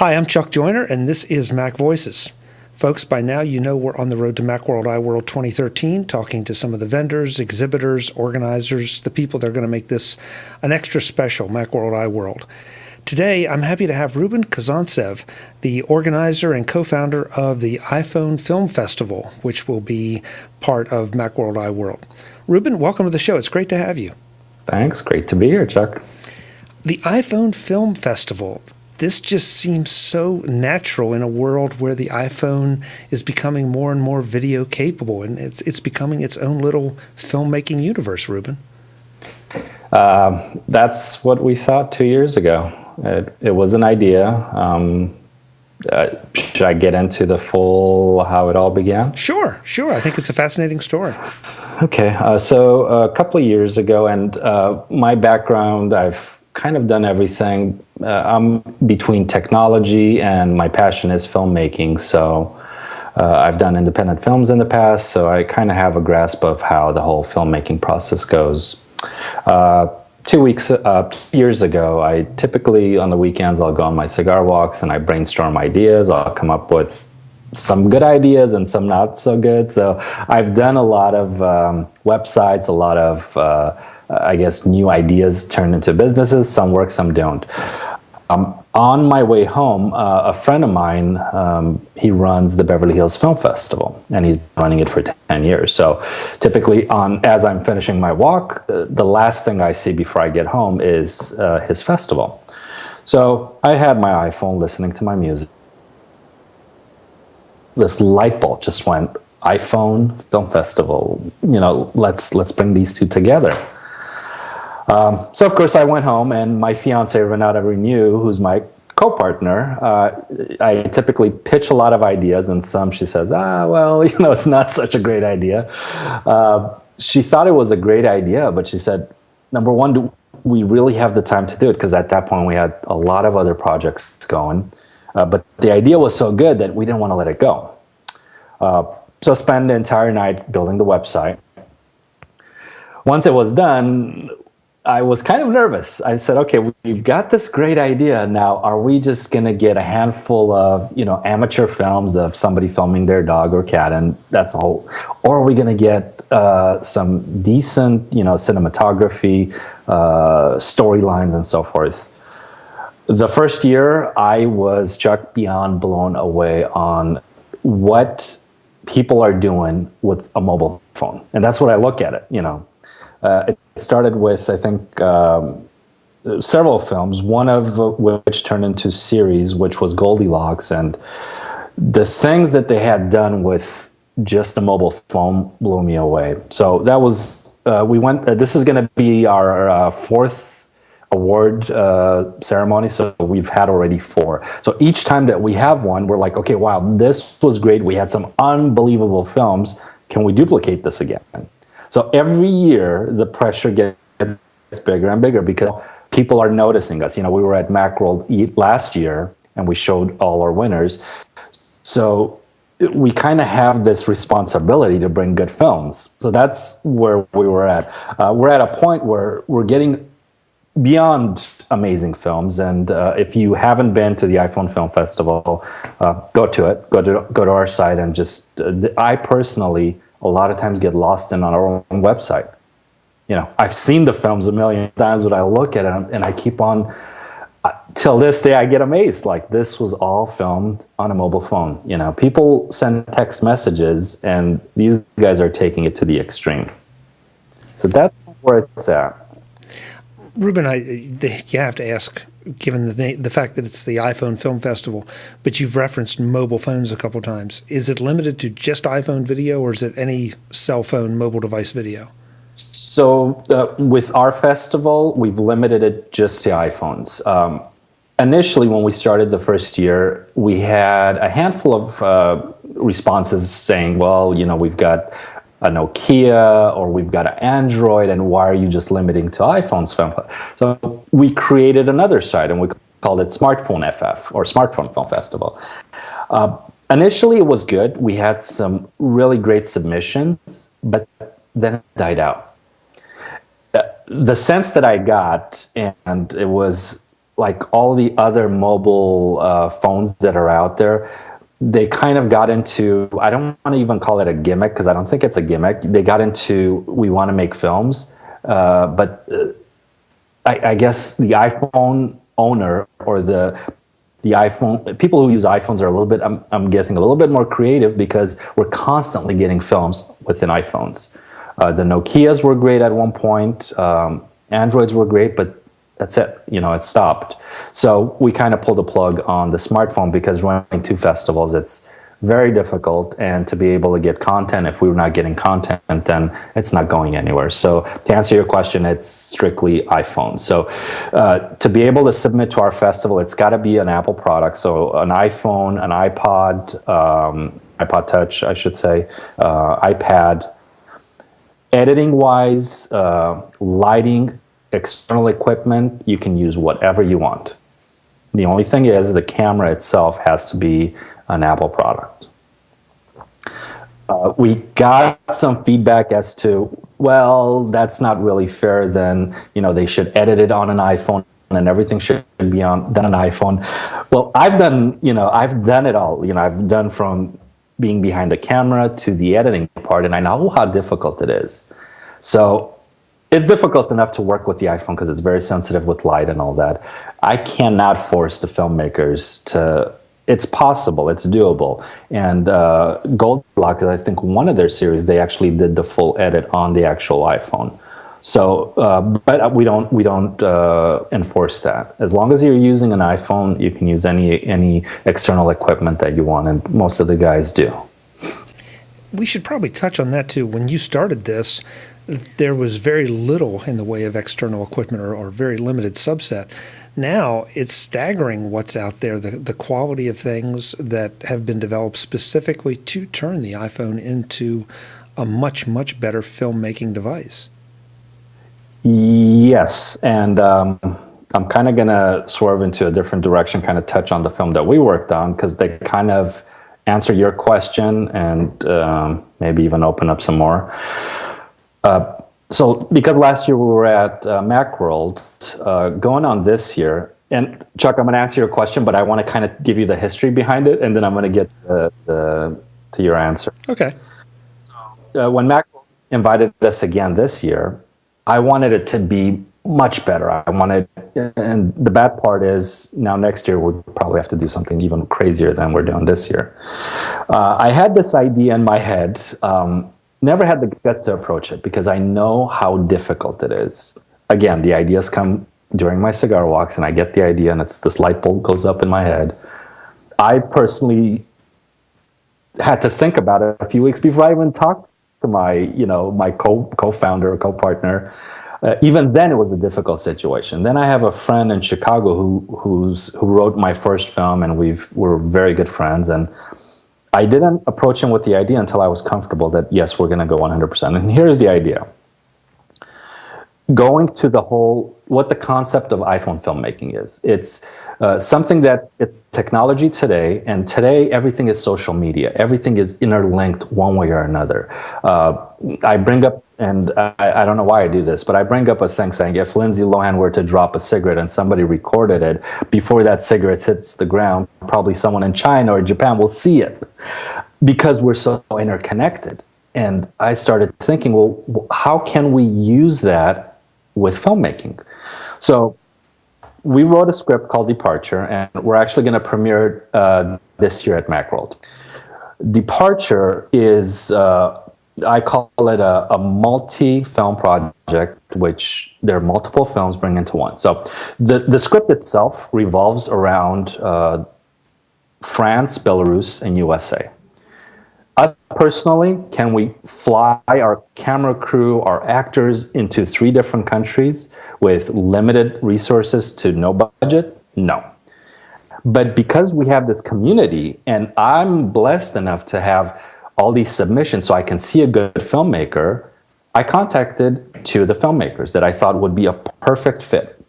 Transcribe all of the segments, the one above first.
Hi, I'm Chuck Joyner, and this is Mac Voices. Folks, by now you know we're on the road to Macworld iWorld 2013, talking to some of the vendors, exhibitors, organizers, the people that are going to make this an extra special Macworld iWorld. Today, I'm happy to have Ruben Kazantsev, the organizer and co-founder of the iPhone Film Festival, which will be part of Macworld iWorld. Ruben, welcome to the show. It's great to have you. Thanks. Great to be here, Chuck. The iPhone Film Festival. This just seems so natural in a world where the iPhone is becoming more and more video capable, and it's becoming its own little filmmaking universe, Ruben. That's what we thought 2 years ago. It was an idea. Should I get into the full how it all began? Sure. I think it's a fascinating story. Okay. So a couple of years ago, and my background, I've kind of done everything. I'm between technology and my passion is filmmaking. So I've done independent films in the past, so I kind of have a grasp of how the whole filmmaking process goes. 2 years ago, I typically on the weekends, I'll go on my cigar walks and I brainstorm ideas. I'll come up with some good ideas and some not so good. So I've done a lot of websites, a lot of new ideas turned into businesses. Some work, some don't. On my way home, a friend of mine, he runs the Beverly Hills Film Festival, and he's been running it for 10 years. So typically, as I'm finishing my walk, the last thing I see before I get home is his festival. So I had my iPhone listening to my music. This light bulb just went, iPhone Film Festival, let's bring these two together. So of course I went home, and my fiance Renata Renew, who's my co-partner, I typically pitch a lot of ideas, and some she says, it's not such a great idea. She thought it was a great idea, but she said, number one, do we really have the time to do it? Because at that point we had a lot of other projects going, but the idea was so good that we didn't want to let it go. So I spent the entire night building the website. Once it was done, I was kind of nervous. I said, okay, we've got this great idea. Now, are we just going to get a handful of, amateur films of somebody filming their dog or cat, and that's all? Or are we going to get some decent, cinematography, storylines, and so forth? The first year, I was, Chuck, beyond blown away on what people are doing with a mobile phone. And that's what I look at it, It started with, I think, several films, one of which turned into series, which was Goldilocks. And the things that they had done with just a mobile phone blew me away. So that was, this is going to be our fourth award ceremony. So we've had already 4. So each time that we have one, we're like, okay, wow, this was great. We had some unbelievable films. Can we duplicate this again? So every year, the pressure gets bigger and bigger because people are noticing us. We were at Macworld last year, and we showed all our winners. So we kind of have this responsibility to bring good films. So that's where we were at. We're at a point where we're getting beyond amazing films. And if you haven't been to the iPhone Film Festival, go to it. Go to our site and just. I personally, a lot of times, get lost in on our own website. I've seen the films a million times, but I look at them and I keep on. Till this day, I get amazed. Like, this was all filmed on a mobile phone. People send text messages, and these guys are taking it to the extreme. So that's where it's at. Ruben, you have to ask, given the fact that it's the iPhone Film Festival, but you've referenced mobile phones a couple times. Is it limited to just iPhone video, or is it any cell phone mobile device video? So with our festival, we've limited it just to iPhones. Initially, when we started the first year, we had a handful of responses saying, well, we've got a Nokia, or we've got an Android, and why are you just limiting to iPhones? So we created another site, and we called it Smartphone FF, or Smartphone Film Festival. Initially, it was good. We had some really great submissions, but then it died out. The sense that I got, and it was like all the other mobile phones that are out there, they kind of got into, I don't want to even call it a gimmick because I don't think it's a gimmick. They got into, we want to make films, but I guess the iPhone owner or the iPhone, people who use iPhones are a little bit, I'm guessing, a little bit more creative because we're constantly getting films within iPhones. The Nokias were great at one point. Androids were great, but that's it. It stopped. So we kind of pulled the plug on the smartphone because running 2 festivals, it's very difficult. And to be able to get content, if we were not getting content, then it's not going anywhere. So to answer your question, it's strictly iPhone. So to be able to submit to our festival, it's got to be an Apple product. So an iPhone, an iPod, iPod Touch, I should say, iPad. Editing-wise, lighting, external equipment, you can use whatever you want. The only thing is the camera itself has to be an Apple product. We got some feedback as to, well, that's not really fair. Then they should edit it on an iPhone and everything should be done on an iPhone. Well, I've done it all. I've done from being behind the camera to the editing part, and I know how difficult it is. So it's difficult enough to work with the iPhone because it's very sensitive with light and all that. I cannot force the filmmakers to. It's possible, it's doable. And Goldblock, I think one of their series, they actually did the full edit on the actual iPhone. So, but we don't enforce that. As long as you're using an iPhone, you can use any external equipment that you want, and most of the guys do. We should probably touch on that too. When you started this, there was very little in the way of external equipment or very limited subset. Now it's staggering what's out there, the quality of things that have been developed specifically to turn the iPhone into a much, much better filmmaking device. Yes, and I'm kind of going to swerve into a different direction, kind of touch on the film that we worked on, because they kind of answer your question and maybe even open up some more. So because last year we were at Macworld, going on this year, and Chuck, I'm going to answer your question, but I want to kind of give you the history behind it, and then I'm going to get to your answer. Okay. So when Macworld invited us again this year, I wanted it to be much better. And the bad part is now next year we'll probably have to do something even crazier than we're doing this year. I had this idea in my head. Never had the guts to approach it because I know how difficult it is. Again, the ideas come during my cigar walks and I get the idea and it's this light bulb goes up in my head. I personally had to think about it a few weeks before I even talked to my co-founder or co-partner. Even then it was a difficult situation. Then I have a friend in Chicago who wrote my first film, and we're very good friends, and I didn't approach him with the idea until I was comfortable that, yes, we're going to go 100%. And here's the idea. Going to what the concept of iPhone filmmaking is. It's something that it's technology today, and today everything is social media. Everything is interlinked one way or another. I bring up, and I don't know why I do this, but I bring up a thing saying if Lindsay Lohan were to drop a cigarette and somebody recorded it, before that cigarette hits the ground, probably someone in China or Japan will see it because we're so interconnected. And I started thinking, well, how can we use that with filmmaking? So we wrote a script called Departure, and we're actually going to premiere this year at Macworld. Departure is, I call it a multi-film project, which there are multiple films bring into one. So the script itself revolves around France, Belarus, and USA. Us personally, can we fly our camera crew, our actors into 3 different countries with limited resources to no budget? No. But because we have this community, and I'm blessed enough to have all these submissions so I can see a good filmmaker, I contacted 2 of the filmmakers that I thought would be a perfect fit.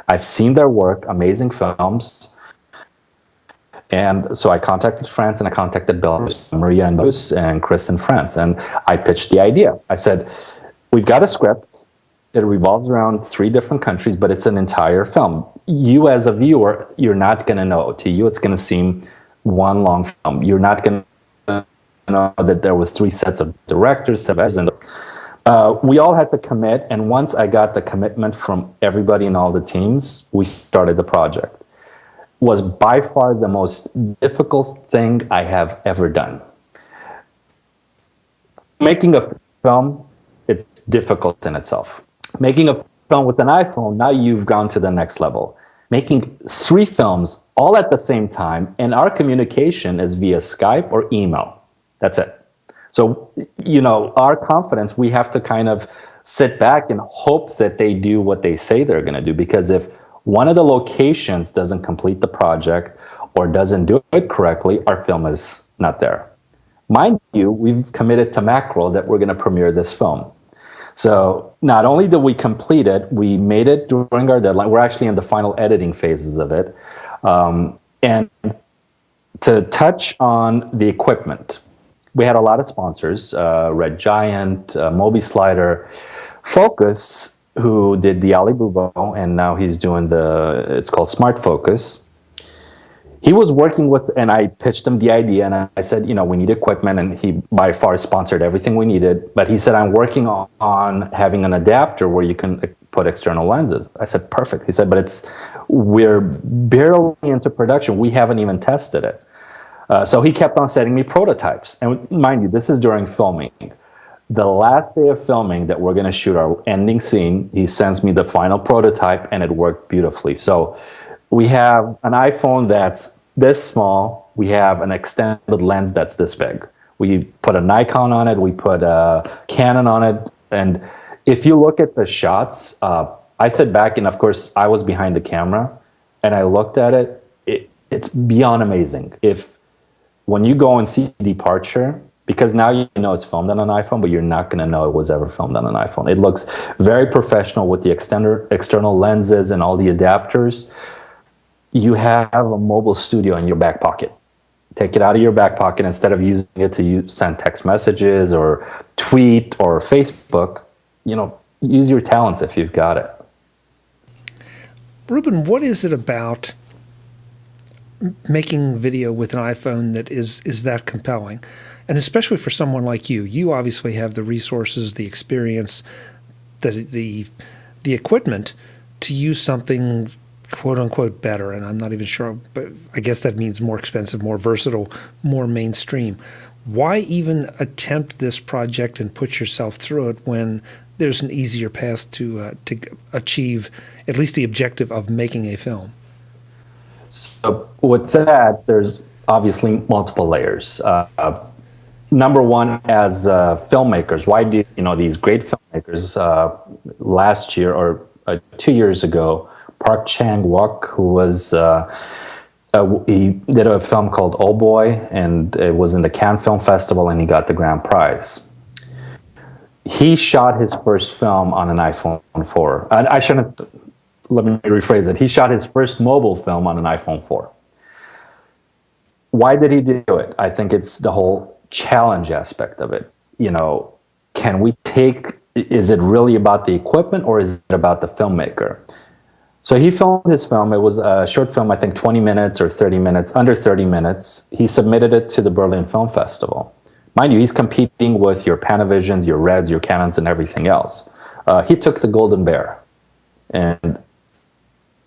I've seen their work, amazing films. And so I contacted France and I contacted Belarus, Maria in Belarus and Chris in France. And I pitched the idea. I said, we've got a script. It revolves around 3 different countries, but it's an entire film. You as a viewer, you're not going to know. To you, it's going to seem one long film. You're not going to know that there was 3 sets of directors, and we all had to commit. And once I got the commitment from everybody in all the teams, we started the project. It was by far the most difficult thing I have ever done. Making a film, it's difficult in itself. Making a film with an iPhone, now you've gone to the next level. Making 3 films all at the same time, and our communication is via Skype or email. That's it. So, our confidence, we have to kind of sit back and hope that they do what they say they're going to do. Because if one of the locations doesn't complete the project or doesn't do it correctly, our film is not there. Mind you, we've committed to Macworld that we're going to premiere this film. So not only did we complete it, we made it during our deadline. We're actually in the final editing phases of it. And to touch on the equipment, we had a lot of sponsors, Red Giant, Mobi Slider, Focus, who did the Ali Bubo, and now he's doing it's called Smart Focus. He was working with, and I pitched him the idea, and I said, we need equipment, and he by far sponsored everything we needed. But he said, I'm working on having an adapter where you can put external lenses. I said, perfect. He said, but we're barely into production. We haven't even tested it. So he kept on sending me prototypes. And mind you, this is during filming. The last day of filming that we're going to shoot our ending scene, he sends me the final prototype, and it worked beautifully. So we have an iPhone that's this small. We have an extended lens that's this big. We put a Nikon on it. We put a Canon on it. And if you look at the shots, I sit back, and of course, I was behind the camera, and I looked at it. It's beyond amazing. When you go and see Departure, because now you know it's filmed on an iPhone, but you're not going to know it was ever filmed on an iPhone. It looks very professional with the external lenses and all the adapters. You have a mobile studio in your back pocket. Take it out of your back pocket. Instead of using it to send text messages or tweet or Facebook, use your talents if you've got it. Ruben, what is it about making video with an iPhone that is that compelling? And especially for someone like you. You obviously have the resources, the experience, the equipment to use something quote unquote better, and I'm not even sure, but I guess that means more expensive, more versatile, more mainstream. Why even attempt this project and put yourself through it when there's an easier path to achieve at least the objective of making a film? So with that, there's obviously multiple layers. Number one, as filmmakers, why do these great filmmakers last year or 2 years ago, Park Chang-wook, who was he did a film called Oh Boy, and it was in the Cannes Film Festival, and he got the grand prize. He shot his first film on an iPhone 4. I shouldn't, let me rephrase it. He shot his first mobile film on an iPhone 4. Why did he do it? I think it's the whole challenge aspect of it. Is it really about the equipment, or is it about the filmmaker? So he filmed his film. It was a short film, I think 20 minutes or 30 minutes, under 30 minutes. He submitted it to the Berlin Film Festival. Mind you, he's competing with your Panavisions, your Reds, your Canons, and everything else. He took the Golden Bear, and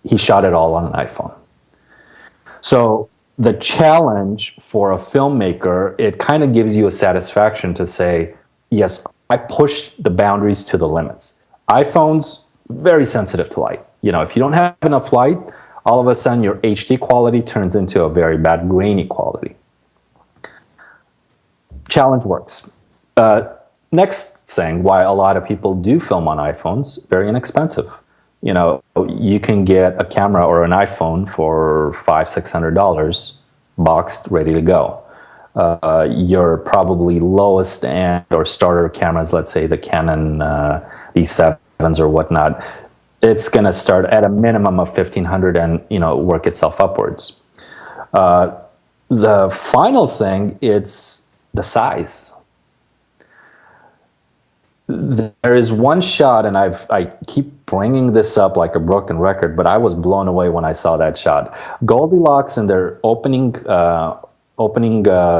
he shot it all on an iPhone. So the challenge for a filmmaker, it kind of gives you a satisfaction to say, yes, I pushed the boundaries to the limits. iPhones, very sensitive to light. If you don't have enough light, all of a sudden your HD quality turns into a very bad grainy quality. Challenge works. Next thing, why a lot of people do film on iPhones, very inexpensive. You can get a camera or an iPhone for $500-$600 boxed, ready to go. Your probably lowest end or starter cameras, let's say the Canon D7s or whatnot, it's going to start at a minimum of $1,500 and work itself upwards. The final thing, it's the size. There is one shot, and I keep bringing this up like a broken record, but I was blown away when I saw that shot. Goldilocks in their opening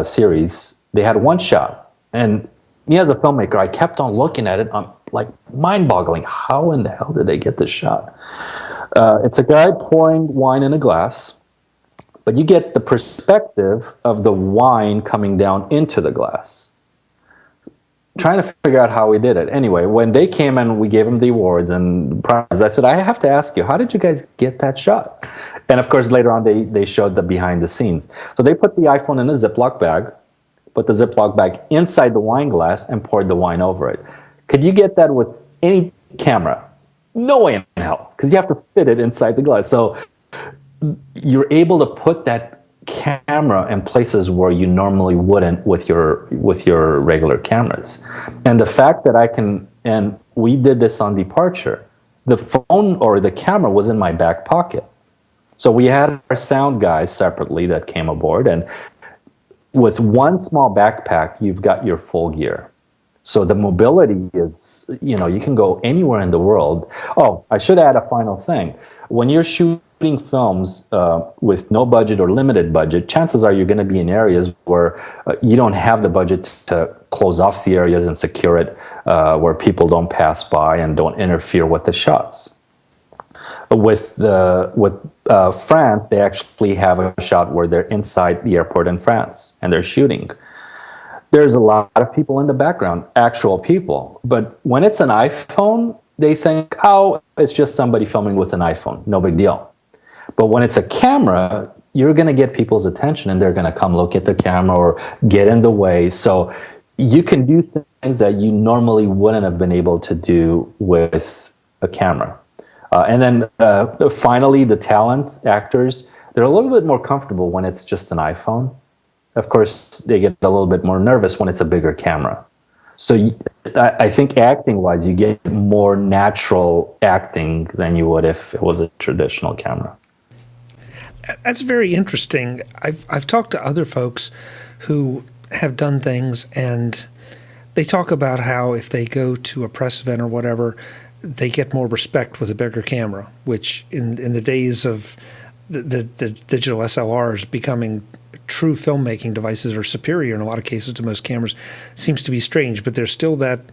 series, they had one shot, and me as a filmmaker, I kept on looking at it. I'm like mind-boggling. How in the hell did they get this shot? It's a guy pouring wine in a glass, but you get the perspective of the wine coming down into the glass. Trying to figure out how we did it. Anyway, when they came and we gave them the awards and prizes, I said, I have to ask you, how did you guys get that shot? And of course, later on, they showed the behind the scenes. So they put the iPhone in a Ziploc bag, put the Ziploc bag inside the wine glass, and poured the wine over it. Could you get that with any camera? No way in hell, because you have to fit it inside the glass. So you're able to put that camera in places where you normally wouldn't with your regular cameras. And the fact that I can, and we did this on departure, the phone or the camera was in my back pocket. So we had our sound guys separately that came aboard, and with one small backpack, you've got your full gear. So the mobility is, you can go anywhere in the world. Oh, I should add a final thing. When you're shooting films with no budget or limited budget, chances are you're going to be in areas where you don't have the budget to close off the areas and secure it, where people don't pass by and don't interfere with the shots. With France, they actually have a shot where they're inside the airport in France and they're shooting. There's a lot of people in the background, actual people. But when it's an iPhone, they think, oh, it's just somebody filming with an iPhone, no big deal. But when it's a camera, you're going to get people's attention and they're going to come look at the camera or get in the way. So you can do things that you normally wouldn't have been able to do with a camera. And then finally, the talent actors, they're a little bit more comfortable when it's just an iPhone. Of course, they get a little bit more nervous when it's a bigger camera. So I think acting-wise, you get more natural acting than you would if it was a traditional camera. That's very interesting. I've talked to other folks who have done things, and they talk about how if they go to a press event or whatever, they get more respect with a bigger camera, which in the days of the digital SLRs becoming true filmmaking devices are superior in a lot of cases to most cameras seems to be strange, but there's still that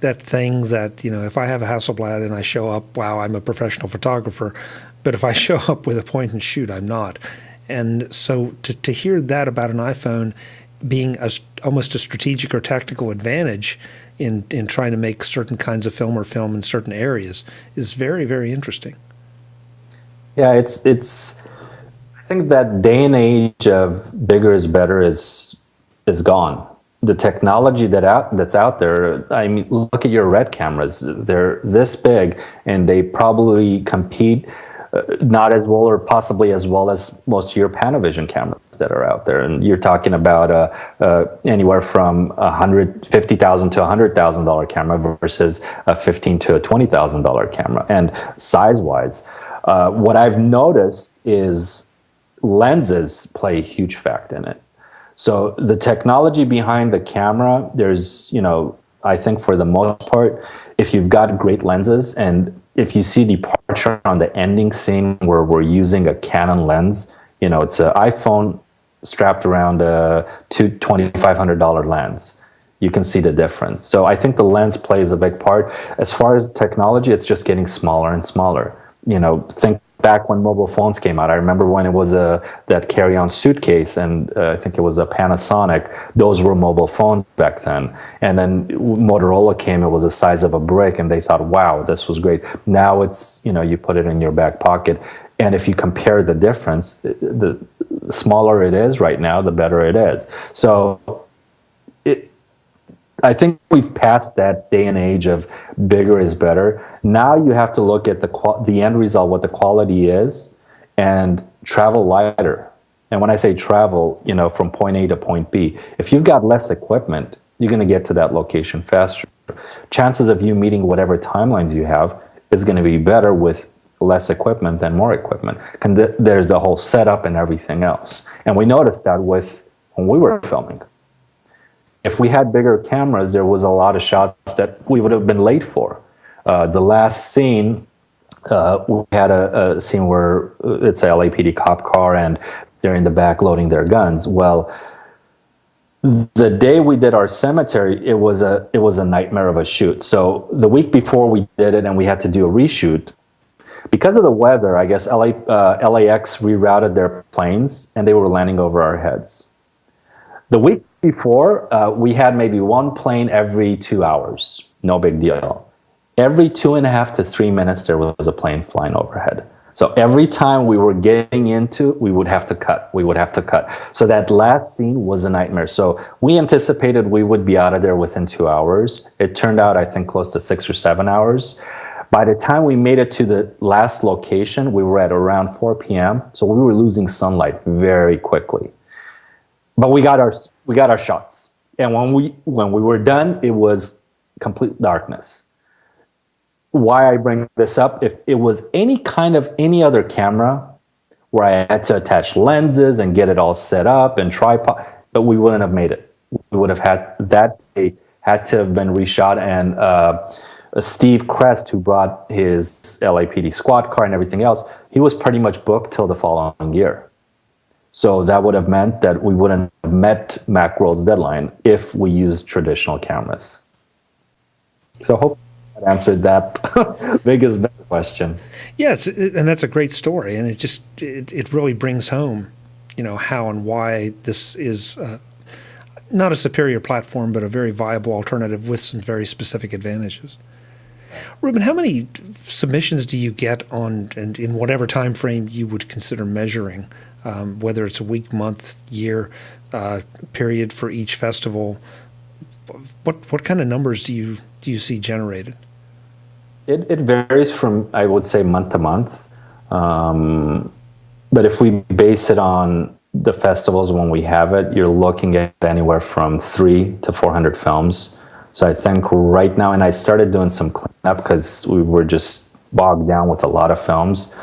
thing that, if I have a Hasselblad and I show up, wow, I'm a professional photographer, but if I show up with a point and shoot, I'm not. And so to hear that about an iPhone being almost a strategic or tactical advantage in trying to make certain kinds of film or film in certain areas is very, very interesting. Yeah, it's I think that day and age of bigger is better is gone. The technology that's out there, I mean, look at your RED cameras. They're this big, and they probably compete not as well or possibly as well as most of your Panavision cameras that are out there. And you're talking about anywhere from $150,000 to $100,000 camera versus a $15,000 to a $20,000 camera. And size-wise, what I've noticed is lenses play a huge factor in it. So the technology behind the camera, there's, I think for the most part, if you've got great lenses, and if you see departure on the ending scene where we're using a Canon lens, it's an iPhone strapped around a $2,500 lens. You can see the difference. So I think the lens plays a big part. As far as technology, it's just getting smaller and smaller. Think back when mobile phones came out. I remember when it was that carry-on suitcase, and I think it was a Panasonic. Those were mobile phones back then. And then Motorola came, it was the size of a brick, and they thought, wow, this was great. Now it's, you put it in your back pocket. And if you compare the difference, the smaller it is right now, the better it is. So I think we've passed that day and age of bigger is better. Now you have to look at the end result, what the quality is, and travel lighter. And when I say travel, from point A to point B, if you've got less equipment, you're going to get to that location faster. Chances of you meeting whatever timelines you have is going to be better with less equipment than more equipment. There's the whole setup and everything else. And we noticed that when we were filming. if we had bigger cameras, there was a lot of shots that we would have been late for. The last scene, we had a scene where it's a LAPD cop car and they're in the back loading their guns. Well, the day we did our cemetery, it was a nightmare of a shoot. So the week before we did it and we had to do a reshoot, because of the weather, I guess LAX rerouted their planes and they were landing over our heads. The week before, we had maybe one plane every 2 hours. No big deal. Every 2.5 to 3 minutes, there was a plane flying overhead. So every time we were getting into, we would have to cut. We would have to cut. So that last scene was a nightmare. So we anticipated we would be out of there within 2 hours. It turned out, I think, close to 6 or 7 hours. By the time we made it to the last location, we were at around 4 p.m. So we were losing sunlight very quickly. But we got our shots. And when we were done, it was complete darkness. Why I bring this up, if it was any other camera where I had to attach lenses and get it all set up and tripod, but we wouldn't have made it. We would have had to have been reshot. And Steve Crest, who brought his LAPD squad car and everything else, he was pretty much booked till the following year. So that would have meant that we wouldn't have met Macworld's deadline if we used traditional cameras. So hope answered that biggest question. Yes, and that's a great story, and it really brings home, how and why this is not a superior platform, but a very viable alternative with some very specific advantages. Ruben, how many submissions do you get on, and in whatever time frame you would consider measuring, whether it's a week, month, year, period for each festival? What kind of numbers do you see generated? It varies from, I would say, month to month. But if we base it on the festivals when we have it, you're looking at anywhere from 300 to 400 films. So I think right now, and I started doing some cleanup because we were just bogged down with a lot of films.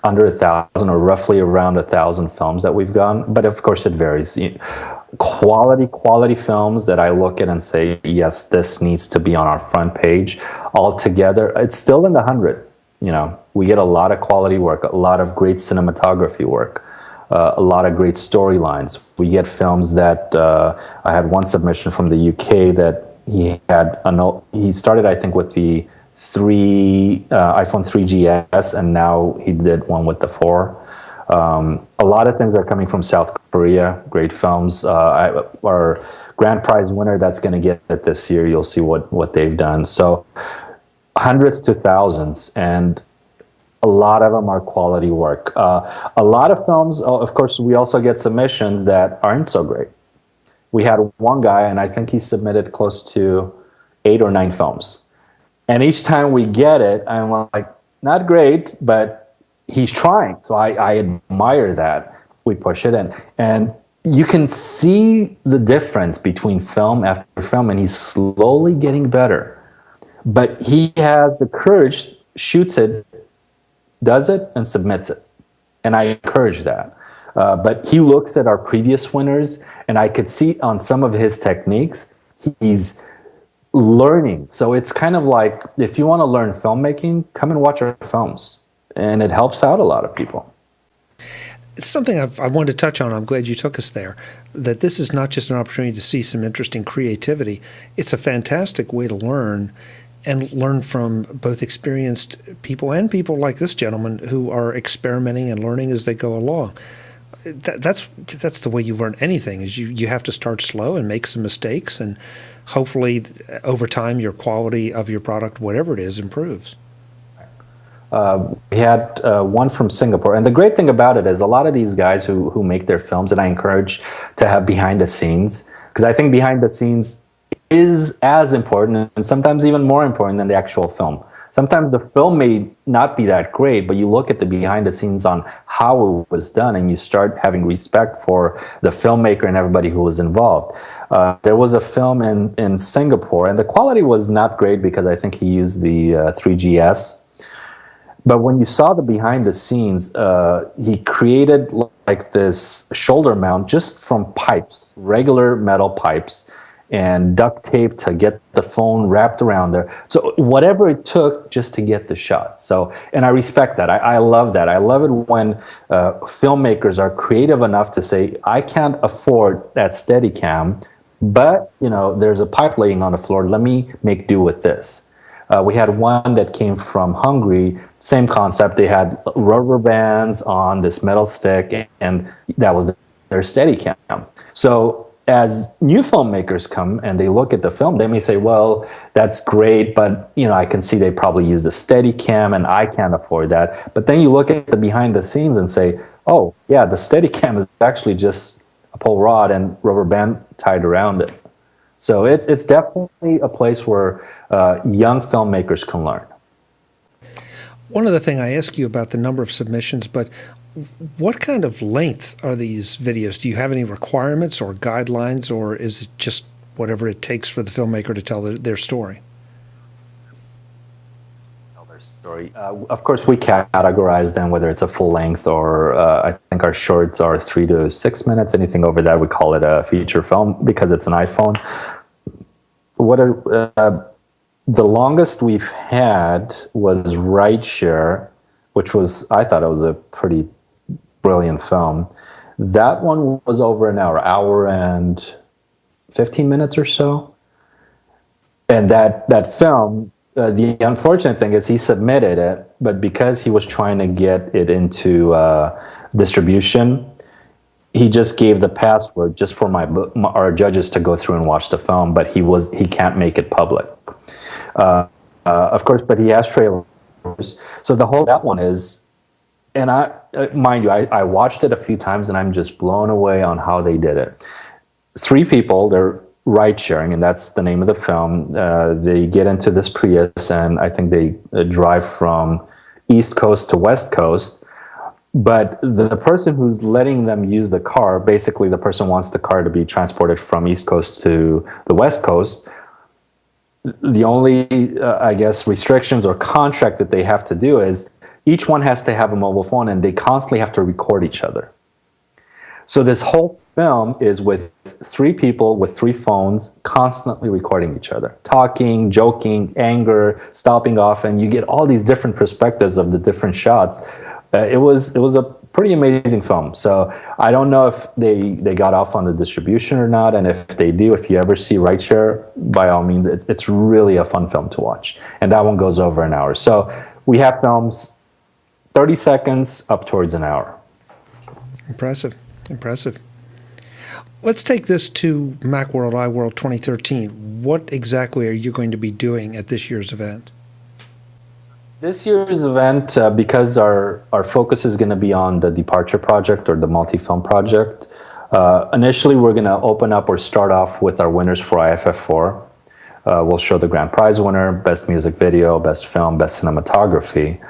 Under 1,000 or roughly around 1,000 films that we've gone. But of course it varies. Quality films that I look at and say, yes, this needs to be on our front page. Altogether, it's still in the 100. We get a lot of quality work, a lot of great cinematography work, a lot of great storylines. We get films that I had one submission from the UK that he started, I think, with the iPhone 3GS, and now he did one with the 4. A lot of things are coming from South Korea, great films. Our grand prize winner that's going to get it this year, you'll see what they've done. So hundreds to thousands, and a lot of them are quality work. A lot of films, of course, we also get submissions that aren't so great. We had one guy, and I think he submitted close to 8 or 9 films. And each time we get it, I'm like, not great, but he's trying. So I admire that. We push it in. And you can see the difference between film after film, and he's slowly getting better. But he has the courage, shoots it, does it, and submits it. And I encourage that. But he looks at our previous winners, and I could see on some of his techniques, he's learning. So it's kind of like, if you want to learn filmmaking, come and watch our films. And it helps out a lot of people. It's something I wanted to touch on. I'm glad you took us there. That this is not just an opportunity to see some interesting creativity. It's a fantastic way to learn, and learn from both experienced people and people like this gentleman who are experimenting and learning as they go along. That's the way you learn anything, is you have to start slow and make some mistakes, and hopefully over time your quality of your product, whatever it is, improves. We had one from Singapore, and the great thing about it is a lot of these guys who make their films, and I encourage to have behind the scenes, because I think behind the scenes is as important and sometimes even more important than the actual film. Sometimes the film may not be that great, but you look at the behind the scenes on how it was done, and you start having respect for the filmmaker and everybody who was involved. There was a film in Singapore, and the quality was not great because I think he used the 3GS. But when you saw the behind the scenes, he created like this shoulder mount just from pipes, regular metal pipes, and duct tape to get the phone wrapped around there. So whatever it took just to get the shot. So, and I respect that. I love that. I love it when filmmakers are creative enough to say, I can't afford that Steadicam, but there's a pipe laying on the floor. Let me make do with this. We had one that came from Hungary, same concept. They had rubber bands on this metal stick, and that was their Steadicam. So as new filmmakers come and they look at the film, they may say, well, that's great, but I can see they probably used a Steadicam and I can't afford that. But then you look at the behind the scenes and say, oh yeah, the Steadicam is actually just a pull rod and rubber band tied around it. So it's definitely a place where young filmmakers can learn. One other thing, I ask you about the number of submissions, but what kind of length are these videos? Do you have any requirements or guidelines, or is it just whatever it takes for the filmmaker to tell their story? Of course, we categorize them, whether it's a full length or I think our shorts are 3 to 6 minutes. Anything over that, we call it a feature film because it's an iPhone. The longest we've had was Rideshare, which I thought it was a pretty brilliant film. That one was over an hour and 15 minutes or so. And that film, the unfortunate thing is he submitted it, but because he was trying to get it into distribution, he just gave the password just for our judges to go through and watch the film, but he can't make it public. Of course, but he has trailers. So that one is, and mind you, I watched it a few times and I'm just blown away on how they did it. 3 people, they're ride sharing, and that's the name of the film. They get into this Prius, and I think they drive from East Coast to West Coast. But the person who's letting them use the car, basically the person wants the car to be transported from East Coast to the West Coast. The only, I guess, restrictions or contract that they have to do is each one has to have a mobile phone, and they constantly have to record each other. So this whole film is with 3 people with 3 phones constantly recording each other, talking, joking, anger, stopping off, and you get all these different perspectives of the different shots. It was a pretty amazing film. So I don't know if they got off on the distribution or not, and if they do, if you ever see Rideshare, by all means, it's really a fun film to watch. And that one goes over an hour. So we have films 30 seconds up towards an hour. Impressive. Let's take this to Macworld iWorld 2013. What exactly are you going to be doing at this year's event? This year's event, because our focus is going to be on the Departure project or the multi-film project, initially we're going to open up or start off with our winners for IFF4. We'll show the grand prize winner, best music video, best film, best cinematography.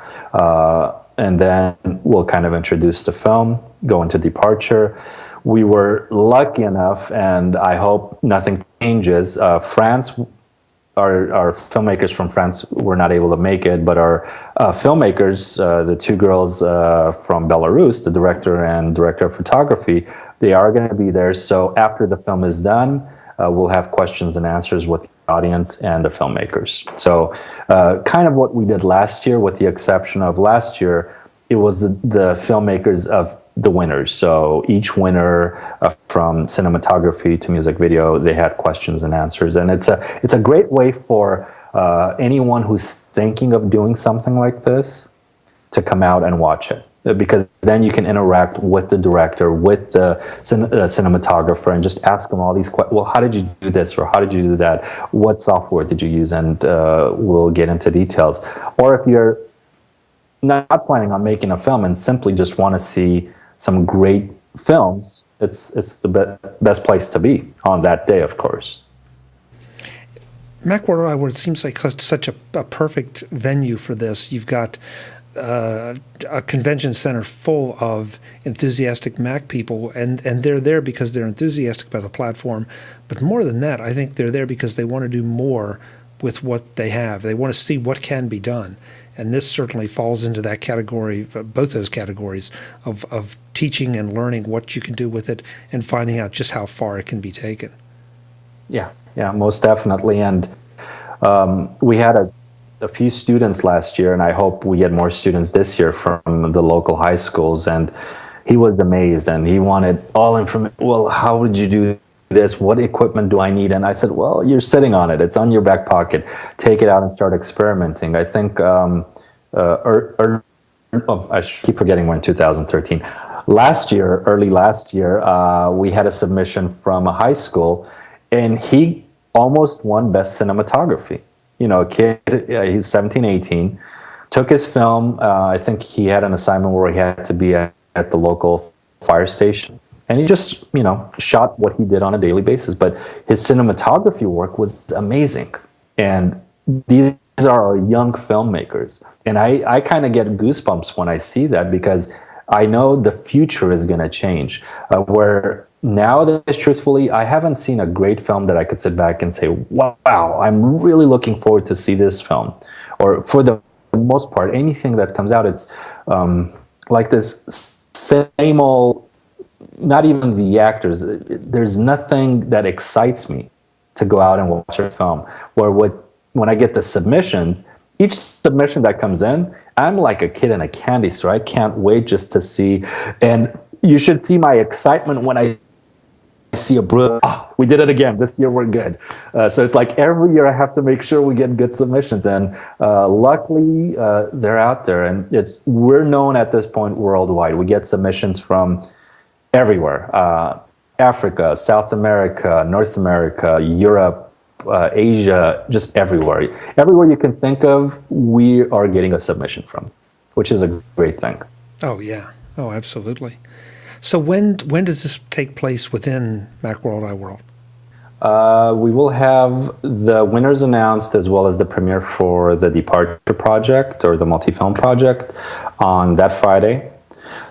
And then we'll kind of introduce the film, go into Departure. We were lucky enough, and I hope nothing changes. France, our filmmakers from France were not able to make it, but our filmmakers, the 2 girls from Belarus, the director and director of photography, they are going to be there. So after the film is done, we'll have questions and answers with the audience and the filmmakers. So kind of what we did last year, with the exception of last year, it was the filmmakers of the winners. So each winner from cinematography to music video, they had questions and answers. And it's a great way for anyone who's thinking of doing something like this to come out and watch it. Because then you can interact with the director, with the cinematographer, and just ask them all these questions. Well, how did you do this, or how did you do that? What software did you use? And we'll get into details. Or if you're not planning on making a film and simply just want to see some great films, it's the best place to be on that day, of course. Macworld iWorld seems like such a perfect venue for this. You've got a convention center full of enthusiastic Mac people, and they're there because they're enthusiastic about the platform. But more than that, I think they're there because they want to do more with what they have. They want to see what can be done. And this certainly falls into that category, both those categories of teaching and learning what you can do with it and finding out just how far it can be taken. Yeah, most definitely. And we had a few students last year, and I hope we get more students this year from the local high schools. And he was amazed, and he wanted all information. Well, how would you do this? What equipment do I need? And I said, well, you're sitting on it. It's on your back pocket. Take it out and start experimenting. I think, I keep forgetting we're in 2013. Early last year, we had a submission from a high school, and he almost won Best Cinematography. You know, a kid, he's 17, 18, took his film. I think he had an assignment where he had to be at the local fire station. And he just, shot what he did on a daily basis. But his cinematography work was amazing. And these are our young filmmakers. And I kind of get goosebumps when I see that, because I know the future is going to change. Where nowadays, truthfully, I haven't seen a great film that I could sit back and say, wow, I'm really looking forward to see this film. Or for the most part, anything that comes out, it's like this same old, not even the actors. There's nothing that excites me to go out and watch a film. Where when I get the submissions, each submission that comes in, I'm like a kid in a candy store. I can't wait just to see. And you should see my excitement when I see a brilliant, we did it again. This year we're good. So it's like every year I have to make sure we get good submissions. And luckily, they're out there. And we're known at this point worldwide. We get submissions from everywhere. Africa, South America, North America, Europe, Asia, just everywhere. Everywhere you can think of, we are getting a submission from, which is a great thing. Oh, yeah. Oh, absolutely. So when does this take place within Macworld, iWorld? We will have the winners announced, as well as the premiere for the Departure Project, or the multi-film project, on that Friday.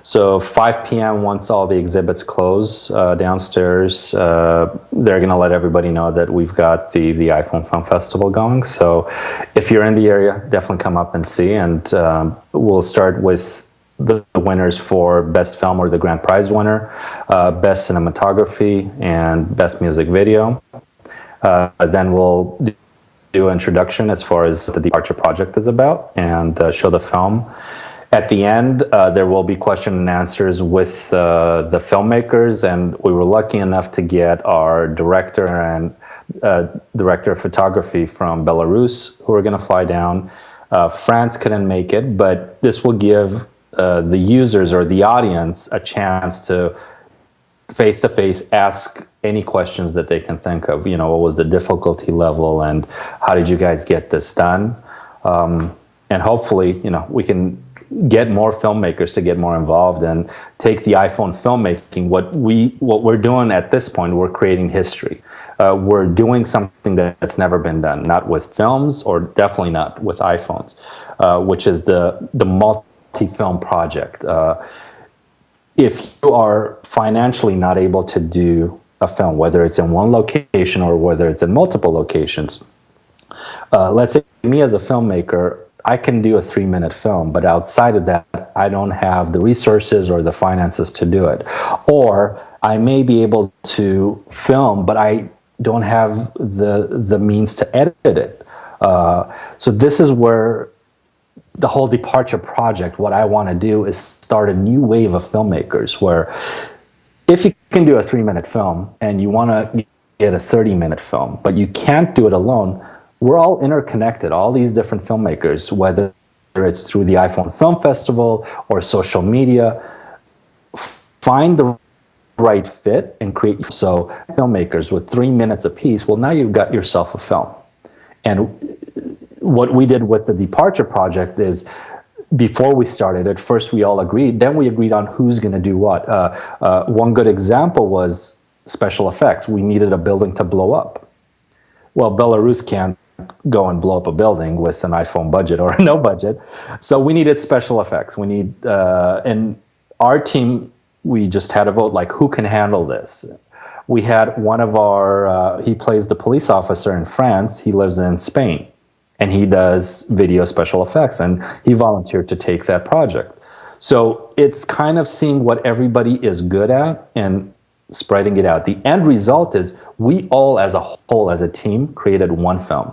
So 5 p.m. once all the exhibits close downstairs, they're going to let everybody know that we've got the iPhone Film Festival going. So if you're in the area, definitely come up and see. And we'll start with the winners for Best Film, or the Grand Prize winner, Best Cinematography, and Best Music Video. Then we'll do an introduction as far as the Departure Project is about, and show the film. At the end, there will be question and answers with the filmmakers, and we were lucky enough to get our director and director of photography from Belarus, who are going to fly down. France couldn't make it, but this will give the users or the audience a chance to face-to-face ask any questions that they can think of. What was the difficulty level, and how did you guys get this done? And hopefully, we can get more filmmakers to get more involved and take the iPhone filmmaking. What we're doing at this point, we're creating history. We're doing something that's never been done, not with films, or definitely not with iPhones, which is the multi-film project. If you are financially not able to do a film, whether it's in one location or whether it's in multiple locations, let's say me as a filmmaker, I can do a 3-minute film, but outside of that, I don't have the resources or the finances to do it. Or I may be able to film, but I don't have the means to edit it. So this is where the whole Departure Project, what I want to do is start a new wave of filmmakers, where if you can do a 3-minute film and you want to get a 30-minute film, but you can't do it alone, we're all interconnected, all these different filmmakers, whether it's through the iPhone Film Festival or social media. Find the right fit and create. So filmmakers with 3 minutes apiece, well, now you've got yourself a film. And what we did with the Departure Project is, before we started, at first we all agreed, then we agreed on who's going to do what. One good example was special effects. We needed a building to blow up. Well, Belarus can't go and blow up a building with an iPhone budget or no budget. So we needed special effects. We need, and our team, we just had a vote, like, who can handle this? We had one of our, he plays the police officer in France. He lives in Spain. and he does video special effects, and he volunteered to take that project. So it's kind of seeing what everybody is good at and spreading it out. The end result is we all as a whole, as a team, created one film.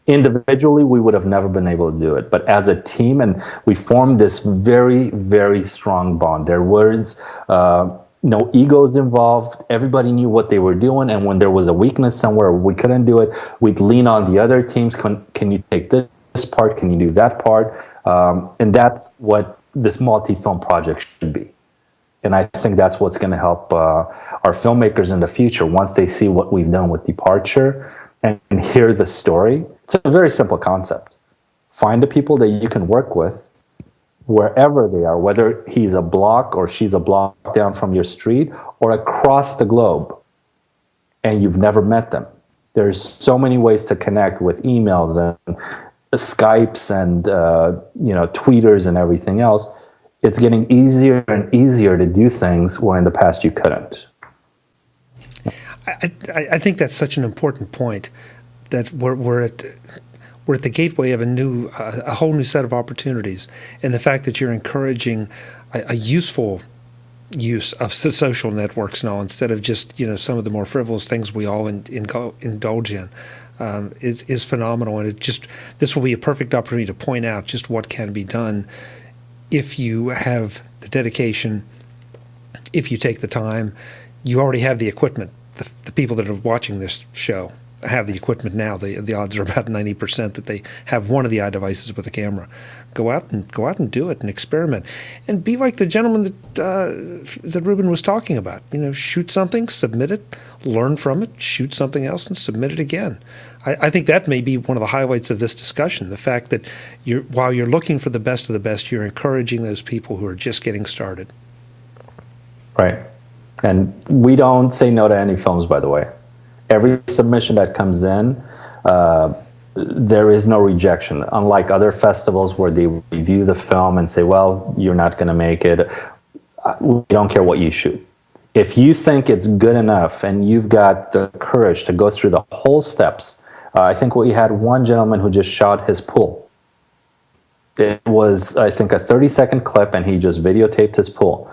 Individually, we would have never been able to do it, but as a team, and we formed this very, very strong bond. There was no egos involved. Everybody knew what they were doing, and when there was a weakness somewhere, we couldn't do it, we'd lean on the other teams. Can you take this part? Can you do that part? And that's what this multi-film project should be. And I think that's what's going to help our filmmakers in the future once they see what we've done with Departure and hear the story. It's a very simple concept. Find the people that you can work with wherever they are, whether he's a block or she's a block down from your street or across the globe, and you've never met them. There's so many ways to connect with emails and Skypes and tweeters and everything else. It's getting easier and easier to do things where in the past you couldn't. I think that's such an important point, that we're at the gateway of a whole new set of opportunities, and the fact that you're encouraging a useful use of social networks now instead of just some of the more frivolous things we all indulge in is phenomenal. And this will be a perfect opportunity to point out just what can be done if you have the dedication, if you take the time. You already have the equipment. The people that are watching this show have the equipment now. The odds are about 90% that they have one of the iDevices with a camera. Go out and do it and experiment, and be like the gentleman that Ruben was talking about. Shoot something, submit it, learn from it, shoot something else, and submit it again. I think that may be one of the highlights of this discussion: the fact that while you're looking for the best of the best, you're encouraging those people who are just getting started. Right. And we don't say no to any films, by the way. Every submission that comes in, there is no rejection. Unlike other festivals where they review the film and say, well, you're not going to make it. We don't care what you shoot. If you think it's good enough and you've got the courage to go through the whole steps, I think we had one gentleman who just shot his pool. It was, I think, a 30-second clip, and he just videotaped his pool.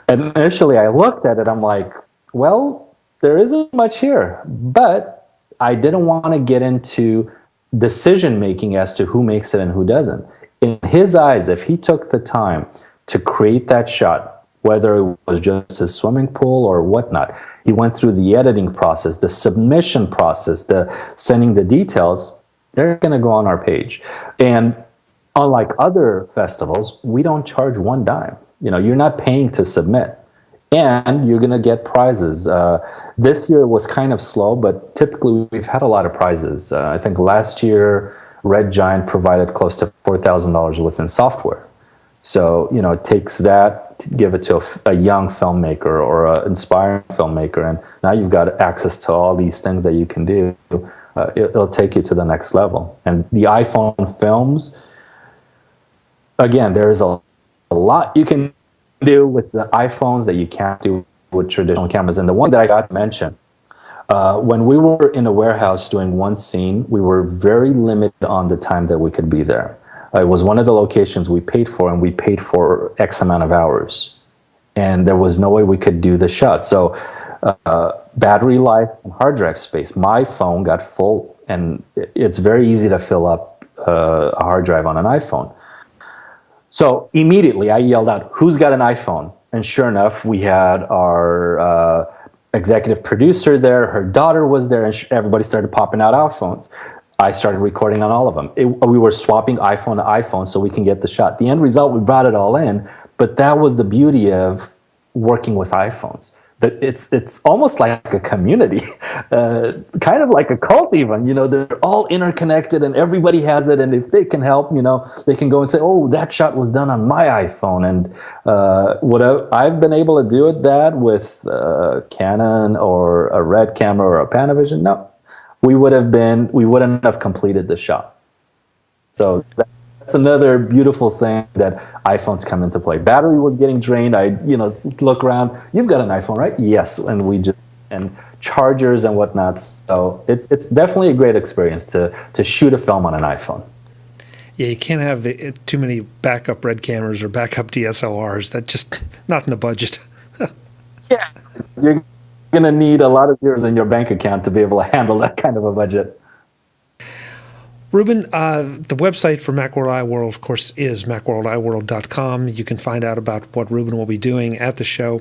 And initially I looked at it, I'm like, well, there isn't much here. But I didn't want to get into decision-making as to who makes it and who doesn't. In his eyes, if he took the time to create that shot, whether it was just a swimming pool or whatnot, he went through the editing process, the submission process, the sending the details, they're going to go on our page. And unlike other festivals, we don't charge one dime. You're not paying to submit, and you're going to get prizes. This year was kind of slow, but typically we've had a lot of prizes. I think last year, Red Giant provided close to $4,000 within software. So, it takes that to give it to a young filmmaker or an inspiring filmmaker, and now you've got access to all these things that you can do. It'll take you to the next level. And the iPhone films, again, there is a lot you can do with the iPhones that you can't do with traditional cameras. And the one that I got to mention, when we were in a warehouse doing one scene, we were very limited on the time that we could be there. It was one of the locations we paid for, and we paid for X amount of hours. And there was no way we could do the shot. So battery life and hard drive space. My phone got full, and it's very easy to fill up a hard drive on an iPhone. So immediately I yelled out, who's got an iPhone? And sure enough, we had our executive producer there, her daughter was there, and everybody started popping out iPhones. I started recording on all of them. We were swapping iPhone to iPhone so we can get the shot. The end result, we brought it all in, but that was the beauty of working with iPhones. That it's almost like a community, kind of like a cult even. They're all interconnected and everybody has it, and if they can help, they can go and say, oh, that shot was done on my iPhone. And I've been able to do that with Canon or a Red camera or a Panavision. No, we wouldn't have completed the shot. So that's another beautiful thing that iPhones come into play. Battery was getting drained. I look around. You've got an iPhone, right? Yes, and we just and chargers and whatnot. So it's definitely a great experience to shoot a film on an iPhone. Yeah, you can't have too many backup red cameras or backup DSLRs. That's just not in the budget. Yeah, you're going to need a lot of zeros in your bank account to be able to handle that kind of a budget. Ruben, the website for Macworld iWorld, of course, is macworldiworld.com. You can find out about what Ruben will be doing at the show.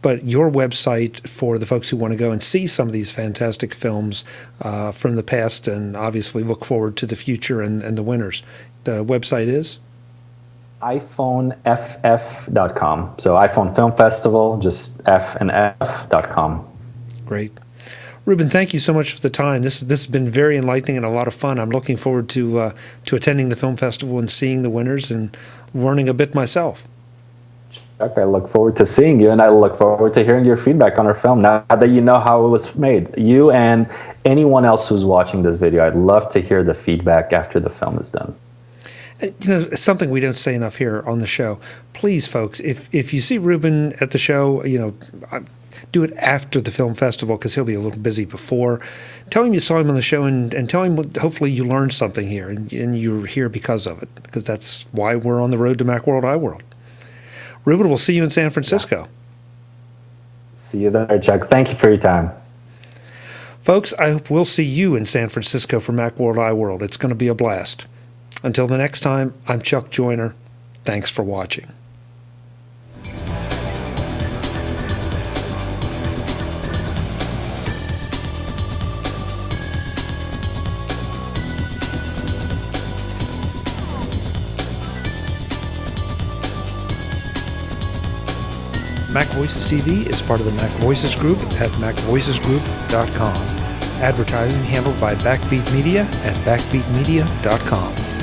But your website for the folks who want to go and see some of these fantastic films from the past and obviously look forward to the future and the winners. The website is? iPhoneFF.com. So iPhone Film Festival, just F and F.com. Great. Ruben, thank you so much for the time. This has been very enlightening and a lot of fun. I'm looking forward to attending the film festival and seeing the winners and learning a bit myself. Chuck, I look forward to seeing you, and I look forward to hearing your feedback on our film now that you know how it was made. You and anyone else who's watching this video, I'd love to hear the feedback after the film is done. It's something we don't say enough here on the show. Please, folks, if you see Ruben at the show, do it after the film festival because he'll be a little busy before. Tell him you saw him on the show and tell him hopefully you learned something here and you're here because of it, because that's why we're on the road to Macworld iWorld. Ruben, we'll see you in San Francisco. See you there, Chuck. Thank you for your time. Folks, I hope we'll see you in San Francisco for Macworld iWorld. It's going to be a blast. Until the next time, I'm Chuck Joyner. Thanks for watching. MacVoicesTV is part of the MacVoices Group at MacVoicesGroup.com. Advertising handled by Backbeat Media at BackbeatMedia.com.